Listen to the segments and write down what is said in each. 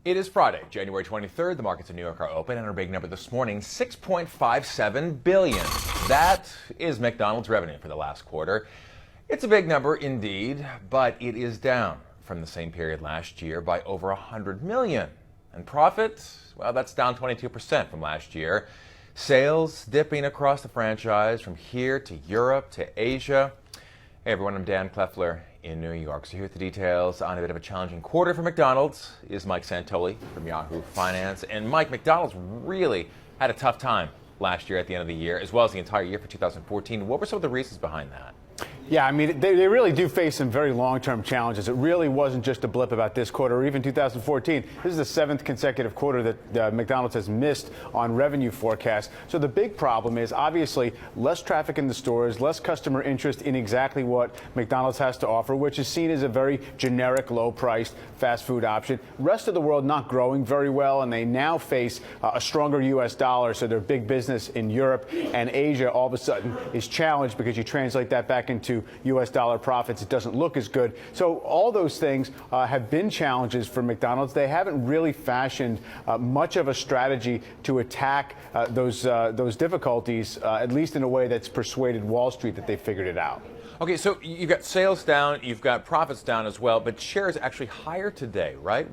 It is Friday, January 23rd. The markets in New York are open, and our big number this morning, $6.57 billion. That is McDonald's revenue for the last quarter. It's a big number indeed, but it is down from the same period last year by over $100 million. And profit, well, that's down 22% from last year. Sales dipping across the franchise from here to Europe to Asia. Hey everyone, I'm Dan Kleffler in New York. So here with the details on a bit of a challenging quarter for McDonald's is Mike Santoli from Yahoo Finance. And Mike, McDonald's really had a tough time last year at the end of the year, as well as the entire year for 2014. What were some of the reasons behind that? Yeah, I mean, they really do face some very long-term challenges. It really wasn't just a blip about this quarter or even 2014. This is the 7th consecutive quarter that McDonald's has missed on revenue forecasts. So the big problem is obviously less traffic in the stores, less customer interest in exactly what McDonald's has to offer, which is seen as a very generic, low-priced fast food option. Rest of the world not growing very well, and they now face a stronger U.S. dollar, so their big business in Europe and Asia all of a sudden is challenged because you translate that back into U.S. dollar profits, it doesn't look as good. So all those things have been challenges for McDonald's. They haven't really fashioned much of a strategy to attack those difficulties, at least in a way that's persuaded Wall Street that they figured it out. Okay, so you've got sales down, you've got profits down as well, but shares actually higher today, right?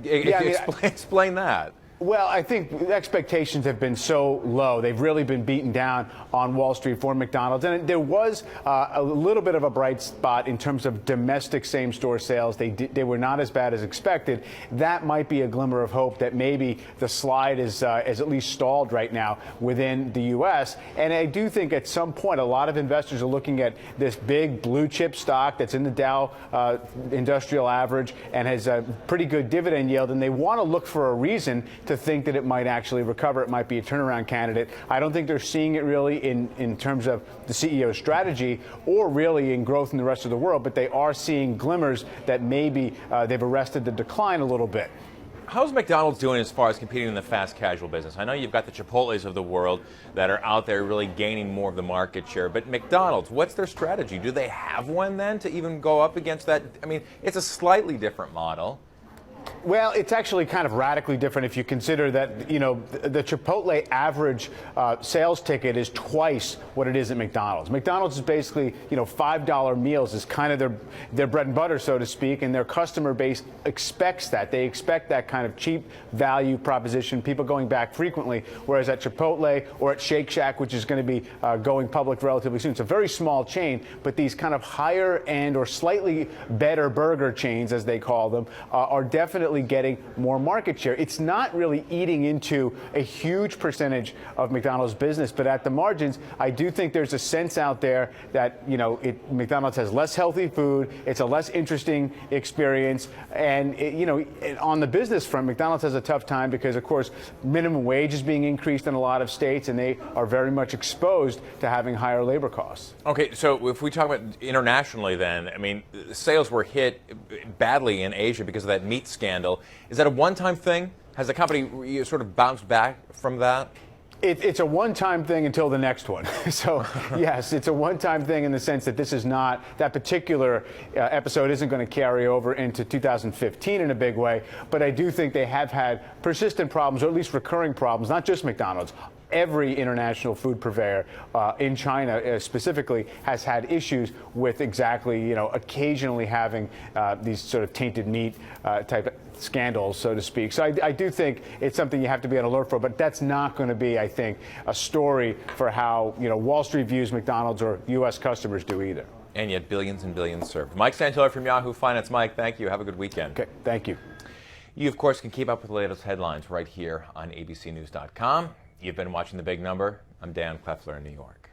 Explain that. Well, I think expectations have been so low. They've really been beaten down on Wall Street for McDonald's. And there was a little bit of a bright spot in terms of domestic same-store sales. They were not as bad as expected. That might be a glimmer of hope that maybe the slide is at least stalled right now within the U.S. And I do think at some point a lot of investors are looking at this big blue-chip stock that's in the Dow Industrial Average and has a pretty good dividend yield, and they want to look for a reason to think that it might actually recover. It might be a turnaround candidate. I don't think they're seeing it really in terms of the CEO's strategy or really in growth in the rest of the world, but they are seeing glimmers that maybe they've arrested the decline a little bit. How's McDonald's doing as far as competing in the fast casual business? I know you've got the Chipotles of the world that are out there really gaining more of the market share, but McDonald's, what's their strategy? Do they have one then to even go up against that? I mean, it's a slightly different model. Well, it's actually kind of radically different if you consider that, you know, the Chipotle average sales ticket is twice what it is at McDonald's. McDonald's is basically, you know, $5 meals is kind of their bread and butter, so to speak, and their customer base expects that. They expect that kind of cheap value proposition, people going back frequently, whereas at Chipotle or at Shake Shack, which is going to be going public relatively soon, it's a very small chain, but these kind of higher end or slightly better burger chains, as they call them, are definitely getting more market share. It's not really eating into a huge percentage of McDonald's business, but at the margins, I do think there's a sense out there that, you know, McDonald's has less healthy food, it's a less interesting experience, and you know, on the business front, McDonald's has a tough time because, of course, minimum wage is being increased in a lot of states, and they are very much exposed to having higher labor costs. Okay, so if we talk about internationally then, I mean, sales were hit badly in Asia because of that meat scandal. Is that a one-time thing? Has the company sort of bounced back from that? It's a one-time thing until the next one. So, yes, it's a one-time thing in the sense that this is not, that particular episode isn't going to carry over into 2015 in a big way. But I do think they have had persistent problems, or at least recurring problems, not just McDonald's. Every international food purveyor in China specifically has had issues with exactly, you know, occasionally having these sort of tainted meat type scandals, so to speak. So I do think it's something you have to be on alert for, but that's not going to be, I think, a story for how, you know, Wall Street views McDonald's or U.S. customers do either. And yet billions and billions served. Mike Santoli from Yahoo Finance. Mike, thank you. Have a good weekend. Okay, thank you. You, of course, can keep up with the latest headlines right here on abcnews.com. You've been watching The Big Number. I'm Dan Kleffler in New York.